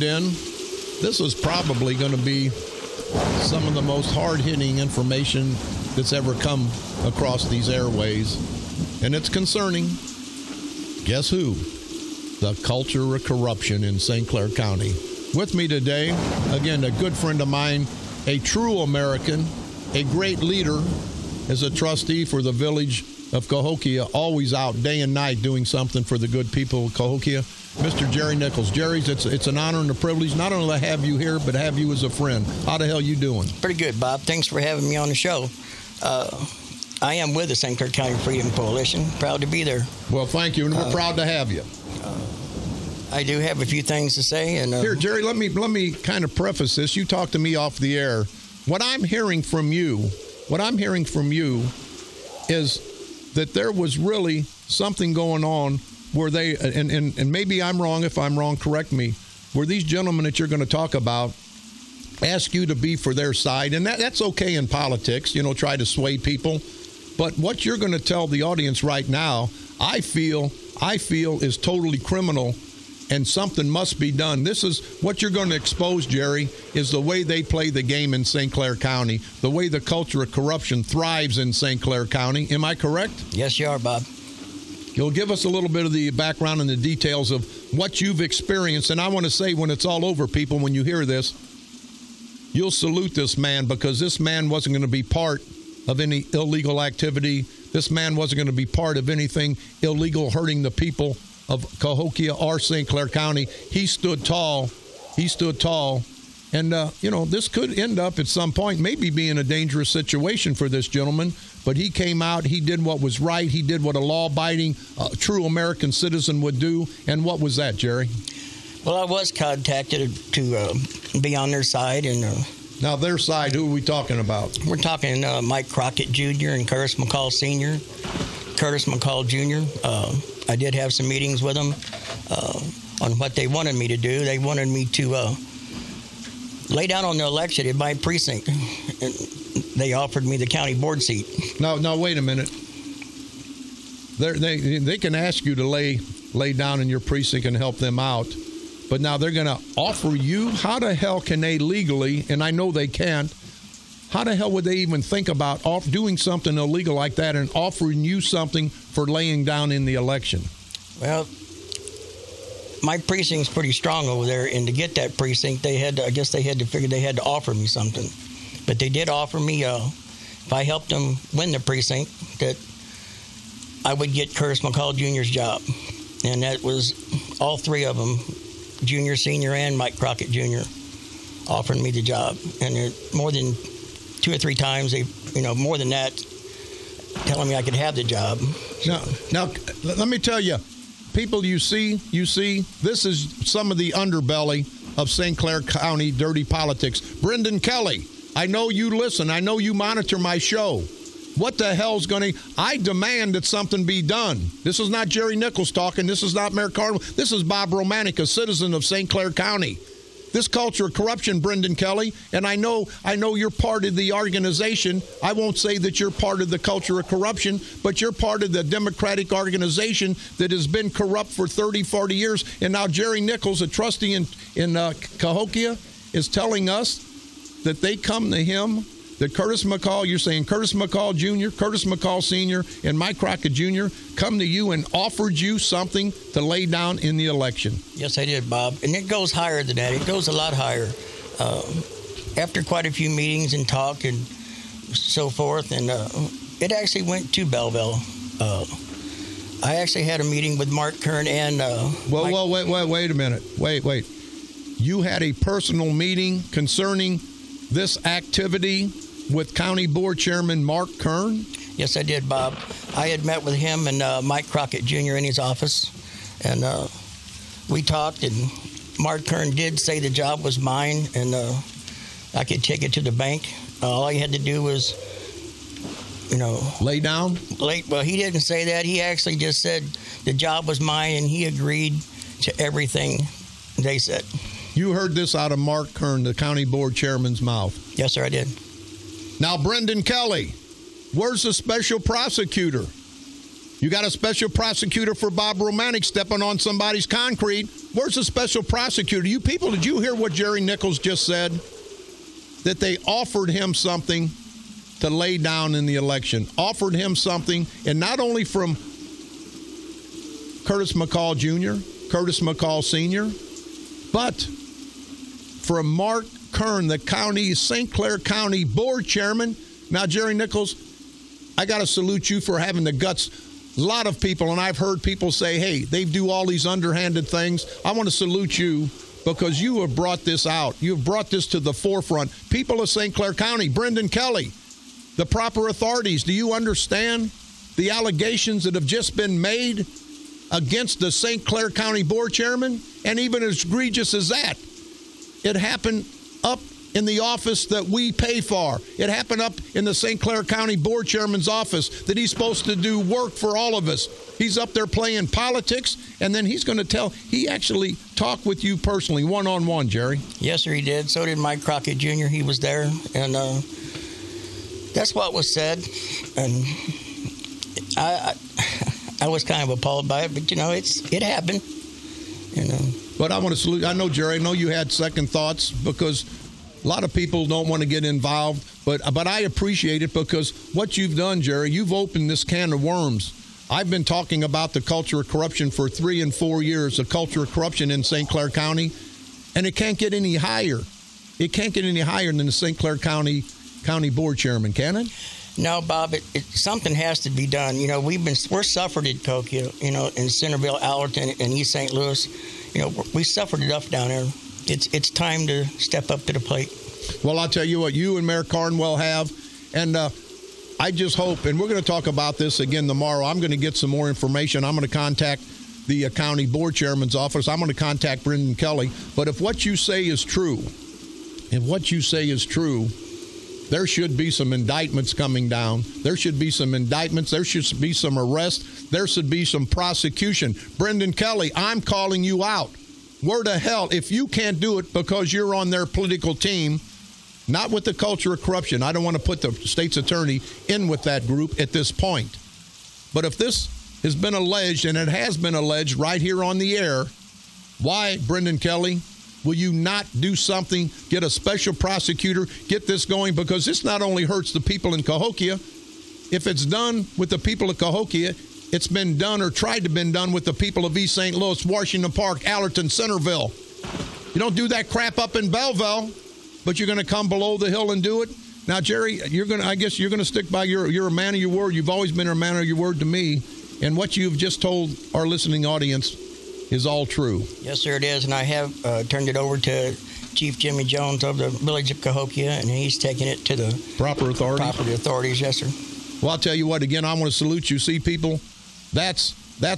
In. This is probably going to be some of the most hard-hitting information that's ever come across these airways, and it's concerning. Guess who? The culture of corruption in St. Clair County. With me today, again, a good friend of mine, a true American, a great leader, as a trustee for the village of Cahokia, always out day and night doing something for the good people of Cahokia. Mr. Jerry Nichols. Jerry, it's an honor and a privilege not only to have you here, but have you as a friend. How the hell you doing? Pretty good, Bob. Thanks for having me on the show. I am with the St. Clair County Freedom Coalition. Proud to be there. Well, thank you, and we're proud to have you. I do have a few things to say. And here, Jerry, let me kind of preface this. You talked to me off the air. What I'm hearing from you is that there was really something going on where they, and maybe I'm wrong. If I'm wrong, correct me, where these gentlemen that you're going to talk about ask you to be for their side. And that's okay in politics, try to sway people. But what you're going to tell the audience right now, I feel is totally criminal, and something must be done. This is what you're going to expose, Jerry, is the way they play the game in St. Clair County, the way the culture of corruption thrives in St. Clair County. Am I correct? Yes, you are, Bob. You'll give us a little bit of the background and the details of what you've experienced. And I want to say, when it's all over, people, when you hear this, you'll salute this man, because this man wasn't going to be part of any illegal activity. This man wasn't going to be part of anything illegal hurting the people of Cahokia or St. Clair County. He stood tall. And, this could end up at some point maybe being a dangerous situation for this gentleman. But he came out. He did what was right. He did what a law-abiding, true American citizen would do. And what was that, Jerry? Well, I was contacted to be on their side. And now, their side, who are we talking about? We're talking Mike Crockett Jr. and Curtis McCall Sr. Curtis McCall Jr. I did have some meetings with them on what they wanted me to do. They wanted me to lay down on the election in my precinct. And they offered me the county board seat. No, wait a minute. They can ask you to lay down in your precinct and help them out. But now they're going to offer you? How the hell can they legally, and I know they can't, how the hell would they even think about doing something illegal like that and offering you something for laying down in the election? Well, my precinct's pretty strong over there, and to get that precinct, they had to figure they had to offer me something. But they did offer me, if I helped them win the precinct, that I would get Curtis McCall Jr.'s job. And that was all three of them, Junior, Senior, and Mike Crockett Jr. offering me the job. And more than 2 or 3 times, more than that, telling me I could have the job. Now, let me tell you, people, you see, this is some of the underbelly of St. Clair County dirty politics. Brendan Kelly, I know you listen. I know you monitor my show. What the hell's I demand that something be done. This is not Jerry Nichols talking. This is not Mayor Cardinal. This is Bob Romanek, a citizen of St. Clair County. This culture of corruption, Brendan Kelly, and I know you're part of the organization. I won't say that you're part of the culture of corruption, but you're part of the Democratic organization that has been corrupt for 30, 40 years. And now Jerry Nichols, a trustee in Cahokia, is telling us that they come to him, that Curtis McCall, you're saying Curtis McCall Jr., Curtis McCall Sr., and Mike Crockett Jr. come to you and offered you something to lay down in the election. Yes, I did, Bob. And it goes higher than that. It goes a lot higher. After quite a few meetings and talk and so forth, and it actually went to Belleville. I actually had a meeting with Mark Kern and wait a minute. Wait. You had a personal meeting concerning this activity with County Board Chairman Mark Kern? Yes, I did, Bob. I had met with him and Mike Crockett Jr. in his office, and we talked, and Mark Kern did say the job was mine, and I could take it to the bank. All I had to do was, lay down? Well, he didn't say that. He actually just said the job was mine, and he agreed to everything they said. You heard this out of Mark Kern, the county board chairman's mouth. Yes, sir, I did. Now, Brendan Kelly, where's the special prosecutor? You got a special prosecutor for Bob Romanek stepping on somebody's concrete. Where's the special prosecutor? You people, did you hear what Jerry Nichols just said? That they offered him something to lay down in the election. Offered him something, and not only from Curtis McCall Jr., Curtis McCall Sr., but from Mark Kern, the St. Clair County Board Chairman. Now, Jerry Nichols, I got to salute you for having the guts. A lot of people, and I've heard people say, hey, they do all these underhanded things. I want to salute you because you have brought this out. You have brought this to the forefront. People of St. Clair County, Brendan Kelly, the proper authorities, do you understand the allegations that have just been made against the St. Clair County Board Chairman? And even as egregious as that, it happened up in the office that we pay for. It happened up in the St. Clair County Board Chairman's office that he's supposed to do work for all of us. He's up there playing politics, and then he's going to he actually talked with you personally, one-on-one, Jerry. Yes, sir, he did. So did Mike Crockett Jr. He was there, and that's what was said. And I was kind of appalled by it, but, it happened. But I want to salute. I know, Jerry, I know you had second thoughts because a lot of people don't want to get involved, but I appreciate it because what you've done, Jerry, you've opened this can of worms. I've been talking about the culture of corruption for 3 and 4 years, the culture of corruption in St. Clair County, and it can't get any higher. It can't get any higher than the St. Clair County Board Chairman, can it? No, Bob, something has to be done. We're suffered at Cahokia, in Centerville, Allerton, and East St. Louis. We suffered enough down there. It's time to step up to the plate. Well, I'll tell you what, you and Mayor Cornwell have, and I just hope, and we're going to talk about this again tomorrow. I'm going to get some more information. I'm going to contact the county board chairman's office. I'm going to contact Brendan Kelly. But if what you say is true, there should be some indictments coming down. There should be some indictments. There should be some arrests. There should be some prosecution. Brendan Kelly, I'm calling you out. Where the hell, if you can't do it because you're on their political team, not with the culture of corruption. I don't want to put the state's attorney in with that group at this point. But if this has been alleged, and it has been alleged right here on the air, why, Brendan Kelly, will you not do something, get a special prosecutor, get this going? Because this not only hurts the people in Cahokia. If it's done with the people of Cahokia, it's been done or tried to been done with the people of East St. Louis, Washington Park, Allerton, Centerville. You don't do that crap up in Belleville, but you're going to come below the hill and do it. Now, Jerry, I guess you're going to stick by you're a man of your word. You've always been a man of your word to me. And what you've just told our listening audience is all true. Yes, sir, it is. And I have turned it over to Chief Jimmy Jones of the village of Cahokia, and he's taking it to the proper authorities. Yes, sir. Well, I'll tell you what, again, I want to salute you. See, people, that's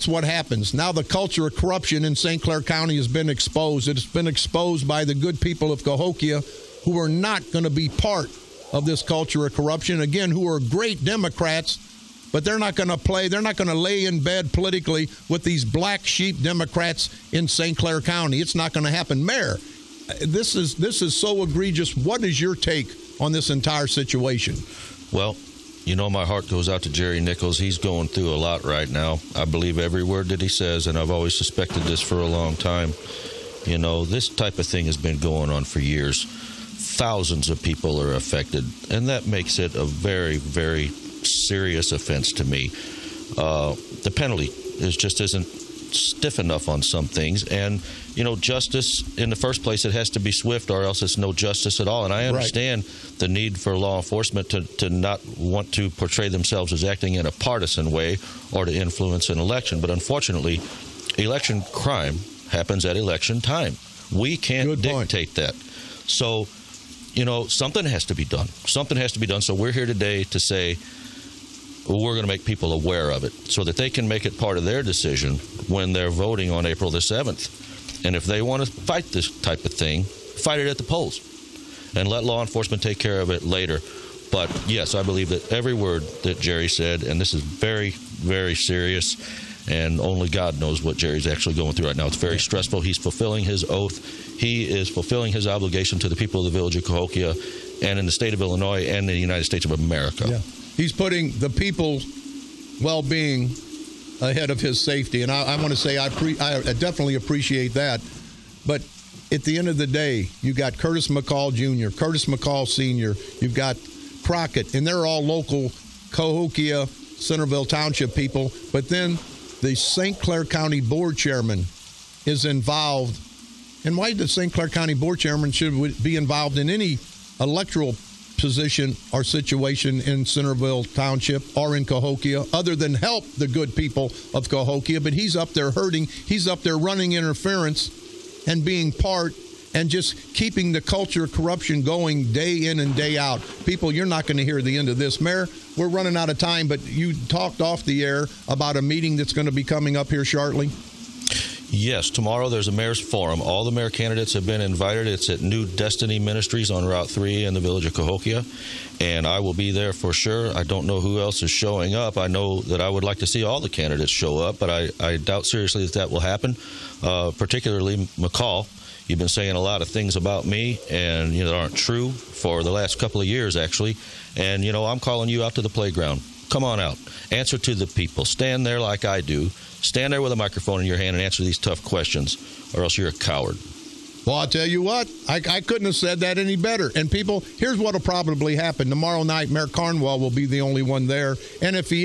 what happens. Now the culture of corruption in St. Clair County has been exposed. It's been exposed by the good people of Cahokia who are not going to be part of this culture of corruption. Again, who are great Democrats, but they're not going to play. They're not going to lay in bed politically with these black sheep Democrats in St. Clair County. It's not going to happen. Mayor, this is so egregious. What is your take on this entire situation? Well, my heart goes out to Jerry Nichols. He's going through a lot right now. I believe every word that he says, and I've always suspected this for a long time. This type of thing has been going on for years. Thousands of people are affected, and that makes it a very, very serious offense to me. The penalty isn't stiff enough on some things, and justice in the first place, it has to be swift, or else it's no justice at all. And I understand the need for law enforcement to not want to portray themselves as acting in a partisan way or to influence an election, but unfortunately, election crime happens at election time. We can't dictate that. So something has to be done. Something has to be done. So we're here today to say we're going to make people aware of it so that they can make it part of their decision when they're voting on April the 7th. And if they want to fight this type of thing, fight it at the polls and let law enforcement take care of it later. But, yes, I believe that every word that Jerry said, and this is very, very serious, and only God knows what Jerry's actually going through right now. It's very stressful. He's fulfilling his oath. He is fulfilling his obligation to the people of the village of Cahokia and in the state of Illinois and the United States of America. Yeah. He's putting the people's well-being ahead of his safety. And I want to say I definitely appreciate that. But at the end of the day, you got Curtis McCall Jr., Curtis McCall Sr., you've got Crockett, and they're all local Cahokia, Centerville Township people. But then the St. Clair County Board Chairman is involved. And why the St. Clair County Board Chairman should be involved in any electoral position or situation in Centerville Township or in Cahokia other than help the good people of Cahokia? But he's up there hurting. He's up there running interference and being part and just keeping the culture of corruption going day in and day out. People, you're not going to hear the end of this. Mayor, we're running out of time, but you talked off the air about a meeting that's going to be coming up here shortly. Yes, tomorrow there's a mayor's forum. All the mayor candidates have been invited. It's at New Destiny Ministries on Route 3 in the village of Cahokia, and I will be there for sure. I don't know who else is showing up. I know that I would like to see all the candidates show up, but I doubt seriously that will happen, particularly McCall. You've been saying a lot of things about me and that aren't true for the last couple of years, actually. And, I'm calling you out to the playground. Come on out. Answer to the people. Stand there like I do. Stand there with a microphone in your hand and answer these tough questions, or else you're a coward. Well, I'll tell you what, I couldn't have said that any better. And people, here's what will probably happen. Tomorrow night, Mayor Cornwell will be the only one there. And if he